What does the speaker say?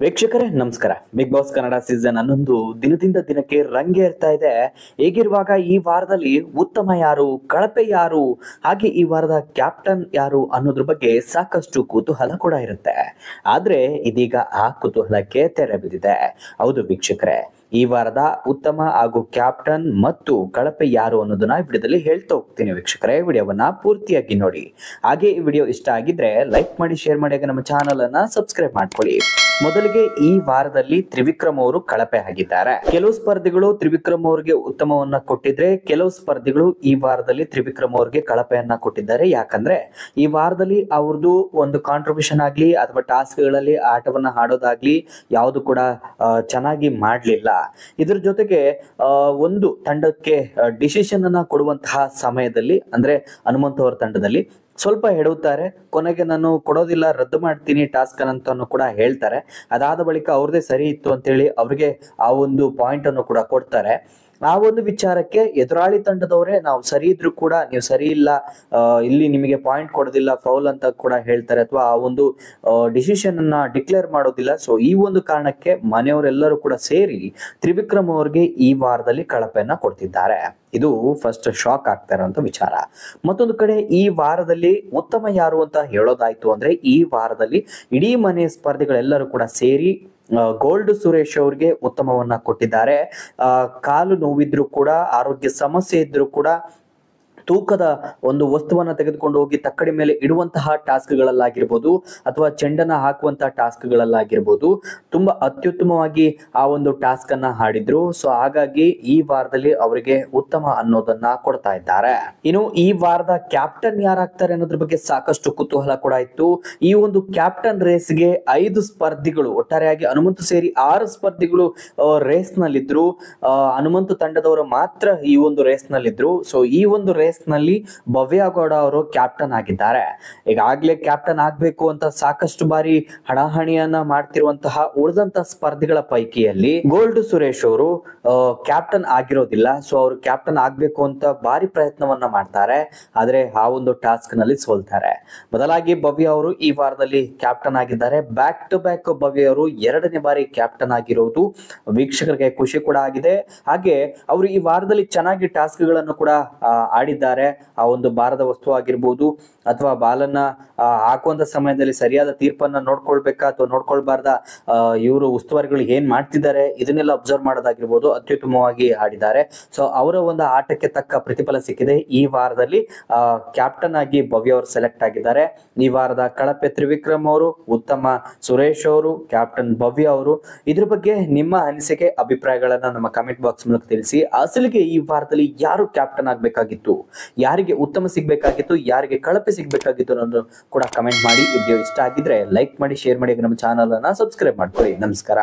ವೀಕ್ಷಕರೇ ನಮಸ್ಕಾರ. Big boss Kannada season 11 ದಿನದಿಂದ ದಿನಕ್ಕೆ ರಂಗೇರ್ತಾ ಇದೆ. ಹೀಗಿರುವಾಗ ಈ ವಾರದಲ್ಲಿ ಉತ್ತಮ ಯಾರು, ಕಳಪೆ ಯಾರು, ಹಾಗೆ ಈ ವಾರದ ಕ್ಯಾಪ್ಟನ್ ಯಾರು ಅನ್ನೋದ್ರ ಬಗ್ಗೆ ಸಾಕಷ್ಟು ಕುತೂಹಲ ಕೂಡ ಇರುತ್ತೆ. ಆದ್ರೆ ಇದೀಗ ಆ ಕುತೂಹಲಕ್ಕೆ ತೆರೆ ಬಿದ್ದಿದೆ. ಹೌದು ವೀಕ್ಷಕರೇ, ಈ ವಾರದ ಉತ್ತಮ ಹಾಗೂ ಕ್ಯಾಪ್ಟನ್ ಮತ್ತು ಕಳಪೆ ಯಾರು ಅನ್ನೋದನ್ನ ವಿಡಿಯೋದಲ್ಲಿ ಹೇಳ್ತಾ ಹೋಗ್ತೀನಿ. ವೀಕ್ಷಕರೇ, ವಿಡಿಯೋವನ್ನ ಪೂರ್ತಿಯಾಗಿ ನೋಡಿ. ಹಾಗೆ ಈ ವಿಡಿಯೋ ಇಷ್ಟ ಆಗಿದ್ರೆ ಲೈಕ್ ಮಾಡಿ, ಶೇರ್ ಮಾಡಿ, ಹಾಗೆ ನಮ್ಮ ಚಾನಲ್ ಅನ್ನ ಸಬ್ಸ್ಕ್ರೈಬ್ ಮಾಡ್ಕೊಳ್ಳಿ. ಮೊದಲಿಗೆ ಈ ವಾರದಲ್ಲಿ ತ್ರಿವಿಕ್ರಮ್ ಅವರು ಕಳಪೆ ಆಗಿದ್ದಾರೆ. ಕೆಲವು ಸ್ಪರ್ಧಿಗಳು ತ್ರಿವಿಕ್ರಮ್ ಅವರಿಗೆ ಉತ್ತಮವನ್ನ ಕೊಟ್ಟಿದ್ರೆ, ಕೆಲವು ಸ್ಪರ್ಧಿಗಳು ಈ ವಾರದಲ್ಲಿ ತ್ರಿವಿಕ್ರಮ್ ಅವರಿಗೆ ಕಳಪೆಯನ್ನ ಕೊಟ್ಟಿದ್ದಾರೆ. ಯಾಕಂದ್ರೆ ಈ ವಾರದಲ್ಲಿ ಅವ್ರದ್ದು ಒಂದು ಕಾಂಟ್ರಿಬ್ಯೂಷನ್ ಆಗ್ಲಿ ಅಥವಾ ಟಾಸ್ಕ್ ಗಳಲ್ಲಿ ಆಟವನ್ನ ಆಡೋದಾಗ್ಲಿ ಯಾವುದು ಕೂಡ ಚೆನ್ನಾಗಿ ಮಾಡ್ಲಿಲ್ಲ. ಇದ್ರ ಜೊತೆಗೆ ಒಂದು ತಂಡಕ್ಕೆ ಡಿಸಿಷನ್ ಅನ್ನ ಕೊಡುವಂತಹ ಸಮಯದಲ್ಲಿ, ಅಂದ್ರೆ ಹನುಮಂತ್ ಅವರ ತಂಡದಲ್ಲಿ ಸ್ವಲ್ಪ ಎಡುತ್ತಾರೆ. ಕೊನೆಗೆ ನಾನು ಕೊಡೋದಿಲ್ಲ, ರದ್ದು ಮಾಡ್ತೀನಿ ಟಾಸ್ಕ್ ಅಂತಾನು ಕೂಡ ಹೇಳ್ತಾರೆ. ಅದಾದ ಬಳಿಕ ಅವ್ರದೇ ಸರಿ ಇತ್ತು ಅಂತೇಳಿ ಅವ್ರಿಗೆ ಆ ಒಂದು ಪಾಯಿಂಟ್ ಅನ್ನು ಕೂಡ ಕೊಡ್ತಾರೆ. ಆ ಒಂದು ವಿಚಾರಕ್ಕೆ ಎದುರಾಳಿ ತಂಡದವರೇ ನಾವು ಸರಿ ಇದ್ರು ಕೂಡ ನೀವು ಸರಿ ಇಲ್ಲ, ಇಲ್ಲಿ ನಿಮಗೆ ಪಾಯಿಂಟ್ ಕೊಡೋದಿಲ್ಲ, ಫೌಲ್ ಅಂತ ಕೂಡ ಹೇಳ್ತಾರೆ, ಅಥವಾ ಆ ಒಂದು ಡಿಸಿಷನ್ ಅನ್ನ ಡಿಕ್ಲೇರ್ ಮಾಡೋದಿಲ್ಲ. ಸೊ ಈ ಒಂದು ಕಾರಣಕ್ಕೆ ಮನೆಯವರೆಲ್ಲರೂ ಕೂಡ ಸೇರಿ ತ್ರಿವಿಕ್ರಮ್ ಅವರಿಗೆ ಈ ವಾರದಲ್ಲಿ ಕಳಪೆಯನ್ನ ಕೊಡ್ತಿದ್ದಾರೆ. ಇದು ಫಸ್ಟ್ ಶಾಕ್ ಆಗ್ತಾ ಇರುವಂತ ವಿಚಾರ. ಮತ್ತೊಂದು ಕಡೆ ಈ ವಾರದಲ್ಲಿ ಉತ್ತಮ ಯಾರು ಅಂತ ಹೇಳೋದಾಯ್ತು ಅಂದ್ರೆ, ಈ ವಾರದಲ್ಲಿ ಇಡೀ ಮನೆ ಸ್ಪರ್ಧಿಗಳೆಲ್ಲರೂ ಕೂಡ ಸೇರಿ ಗೋಲ್ಡ್ ಸುರೇಶ್ ಅವ್ರಿಗೆ ಉತ್ತಮವನ್ನ ಕೊಟ್ಟಿದ್ದಾರೆ. ಕಾಲು ನೋವಿದ್ರು ಕೂಡ, ಆರೋಗ್ಯ ಸಮಸ್ಯೆ ಇದ್ರು ಕೂಡ ತೂಕದ ಒಂದು ವಸ್ತುವನ್ನ ತೆಗೆದುಕೊಂಡು ಹೋಗಿ ತಕ್ಕಡಿ ಮೇಲೆ ಇಡುವಂತಹ ಟಾಸ್ಕ್ಗಳಲ್ಲಾಗಿರ್ಬೋದು ಅಥವಾ ಚೆಂಡನ್ನ ಹಾಕುವಂತಹ ಟಾಸ್ಕ್ಗಳಲ್ಲಾಗಿರ್ಬೋದು ತುಂಬಾ ಅತ್ಯುತ್ತಮವಾಗಿ ಆ ಒಂದು ಟಾಸ್ಕ್ ಅನ್ನ ಹಾಡಿದ್ರು. ಸೊ ಹಾಗಾಗಿ ಈ ವಾರದಲ್ಲಿ ಅವರಿಗೆ ಉತ್ತಮ ಅನ್ನೋದನ್ನ ಕೊಡ್ತಾ ಇದ್ದಾರೆ. ಇನ್ನು ಈ ವಾರದ ಕ್ಯಾಪ್ಟನ್ ಯಾರಾಗ್ತಾರೆ ಅನ್ನೋದ್ರ ಬಗ್ಗೆ ಸಾಕಷ್ಟು ಕುತೂಹಲ ಕೂಡ ಇತ್ತು. ಈ ಒಂದು ಕ್ಯಾಪ್ಟನ್ ರೇಸ್ಗೆ 5 ಸ್ಪರ್ಧಿಗಳು, ಒಟ್ಟಾರೆಯಾಗಿ ಹನುಮಂತು ಸೇರಿ 6 ಸ್ಪರ್ಧಿಗಳು ರೇಸ್ ನಲ್ಲಿದ್ರು. ಹನುಮಂತು ತಂಡದವರು ಮಾತ್ರ ಈ ಒಂದು ರೇಸ್ ನಲ್ಲಿದ್ರು. ಸೊ ಈ ಒಂದು ರೇಸ್ ನಲ್ಲಿ ಭವ್ಯ ಗೌಡ ಅವರು ಕ್ಯಾಪ್ಟನ್ ಆಗಿದ್ದಾರೆ. ಈಗಾಗಲೇ ಕ್ಯಾಪ್ಟನ್ ಆಗ್ಬೇಕು ಅಂತ ಸಾಕಷ್ಟು ಬಾರಿ ಹಣಾಹಣಿಯನ್ನ ಮಾಡ್ತಿರುವಂತಹ ಉಳಿದಂತ ಸ್ಪರ್ಧಿಗಳ ಪೈಕಿಯಲ್ಲಿ ಗೋಲ್ಡ್ ಸುರೇಶ್ ಅವರು ಕ್ಯಾಪ್ಟನ್ ಆಗಿರೋದಿಲ್ಲ. ಸೊ ಅವರು ಕ್ಯಾಪ್ಟನ್ ಆಗ್ಬೇಕು ಅಂತ ಭಾರಿ ಪ್ರಯತ್ನವನ್ನ ಮಾಡ್ತಾರೆ, ಆದ್ರೆ ಆ ಒಂದು ಟಾಸ್ಕ್ ನಲ್ಲಿ ಸೋಲ್ತಾರೆ. ಬದಲಾಗಿ ಭವ್ಯ ಅವರು ಈ ವಾರದಲ್ಲಿ ಕ್ಯಾಪ್ಟನ್ ಆಗಿದ್ದಾರೆ. ಬ್ಯಾಕ್ ಟು ಬ್ಯಾಕ್ ಭವ್ಯ ಅವರು 2ನೇ ಬಾರಿ ಕ್ಯಾಪ್ಟನ್ ಆಗಿರೋದು ವೀಕ್ಷಕರಿಗೆ ಖುಷಿ ಕೂಡ ಆಗಿದೆ. ಹಾಗೆ ಅವರು ಈ ವಾರದಲ್ಲಿ ಚೆನ್ನಾಗಿ ಟಾಸ್ಕ್ ಗಳನ್ನು ಕೂಡ ಆಡಿದ್ದಾರೆ. ಆ ಒಂದು ಭಾರದ ವಸ್ತು ಆಗಿರ್ಬೋದು ಅಥವಾ ಬಾಲನ್ನ ಹಾಕುವಂತ ಸಮಯದಲ್ಲಿ ಸರಿಯಾದ ತೀರ್ಪನ್ನ ನೋಡ್ಕೊಳ್ಬೇಕಾ ಅಥವಾ ನೋಡ್ಕೊಳ್ಬಾರ್ದ, ಇವರು ಉಸ್ತುವಾರಿಗಳು ಏನ್ ಮಾಡ್ತಿದ್ದಾರೆ ಇದನ್ನೆಲ್ಲ ಅಬ್ಸರ್ವ್ ಮಾಡೋದಾಗಿರ್ಬೋದು, ಅತ್ಯುತ್ತಮವಾಗಿ ಆಡಿದ್ದಾರೆ. ಸೊ ಅವರ ಒಂದು ಆಟಕ್ಕೆ ತಕ್ಕ ಪ್ರತಿಫಲ ಸಿಕ್ಕಿದೆ. ಈ ವಾರದಲ್ಲಿ ಕ್ಯಾಪ್ಟನ್ ಆಗಿ ಭವ್ಯ ಅವರು ಸೆಲೆಕ್ಟ್ ಆಗಿದ್ದಾರೆ. ಈ ವಾರದ ಕಳಪೆ ತ್ರಿವಿಕ್ರಮ್ ಅವರು, ಉತ್ತಮ ಸುರೇಶ್ ಅವರು, ಕ್ಯಾಪ್ಟನ್ ಭವ್ಯ ಅವರು. ಇದ್ರ ಬಗ್ಗೆ ನಿಮ್ಮ ಅನಿಸಿಕೆ, ಅಭಿಪ್ರಾಯಗಳನ್ನ ನಮ್ಮ ಕಮೆಂಟ್ ಬಾಕ್ಸ್ ಮೂಲಕ ತಿಳಿಸಿ. ಅಸಲಿಗೆ ಈ ವಾರದಲ್ಲಿ ಯಾರು ಕ್ಯಾಪ್ಟನ್ ಆಗ್ಬೇಕಾಗಿತ್ತು, ಯಾರಿಗೆ ಉತ್ತಮ ಸಿಗ್ಬೇಕಾಗಿತ್ತು, ಯಾರಿಗೆ ಕಳಪೆ ಸಿಗ್ಬೇಕಾಗಿತ್ತು ಅನ್ನೋದು ಕೂಡ ಕಮೆಂಟ್ ಮಾಡಿ. ವಿಡಿಯೋ ಇಷ್ಟ ಆಗಿದ್ರೆ ಲೈಕ್ ಮಾಡಿ, ಶೇರ್ ಮಾಡಿ, ನಮ್ಮ ಚಾನಲ್ ಅನ್ನ ಸಬ್ಸ್ಕ್ರೈಬ್ ಮಾಡ್ಕೊಳ್ಳಿ. ನಮಸ್ಕಾರ.